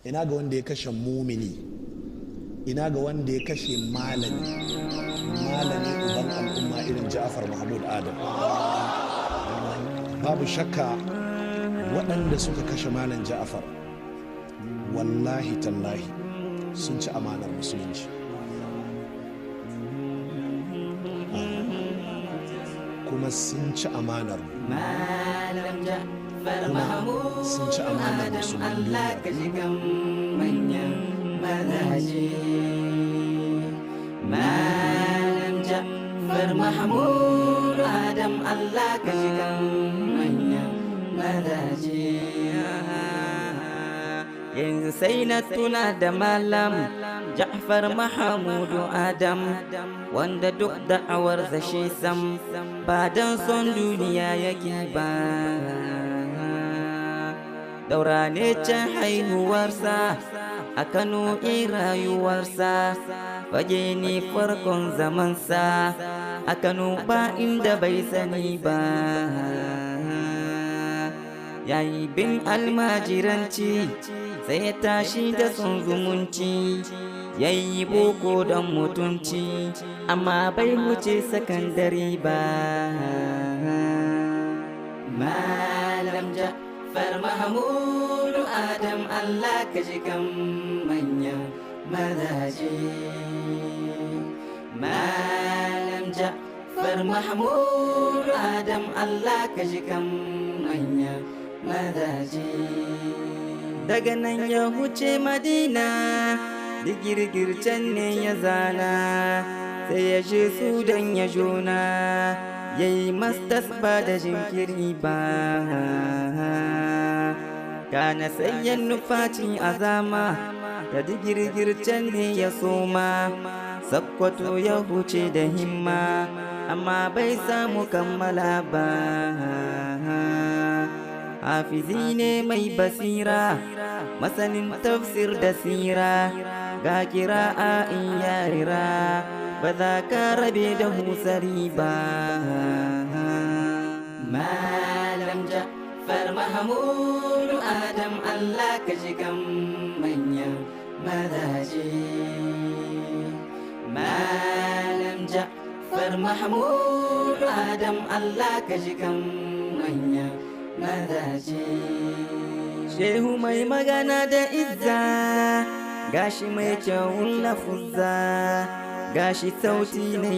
ina ga wanda ya kashe mumini, ina ga wanda ya kashe malami uban al'umma irin Ja'far Mahmud Adam. Babu shakka waɗanda suka kashe malam Ja'far wallahi tallahi sun ci amanar musulunci. Kuma sun ci amanar kuma sun ci amanar Malam Ja'far Mahmud Adam, Allah ka shiga manyan mazaje. Yanzu sai na tuna da Malam Ja'far Mahmud Adam, wanda duk da'awar shi sam ba don son duniya yake ba. Daura ne can haihuwarsa, a Kano rayuwarsa, fage ne farkon zamansa, a Kano ba inda bai sani ba. Yayi bin almajiranci, sai ya tashi da son zumunci, yayi boko don mutunci, amma bai wuce sakandare ba. Malam Ja'far Mahmud Adam, Allah ka ji kan manyan mazaje. Malam Ja'far Mahmud Adam, Allah ka ji kan manyan mazaje. Daga nan ya huce Madina, digirgir can ne ya zana, sai ya je Sudan ya jona, yayi mastas ba da jinkiri ba. Kana sai ya nufaci azama, da digirgir can ne ya soma, Sakkwato ya huce da himma, amma bai samu kammala ba. Hafizi ne mai basira, masanin tafsir da sira, ga kira'a in yarira, ba za ka rabe da husari ba. Malam Ja'far Mahmud Adam, Allah ka ji kan manyan mazaje. Malam Ja'far Mahmud Adam, Allah ka ji kan manyan mazaje. Shehu mai magana da izza, gashi mai kyawun lafuzza, gashi sauti ne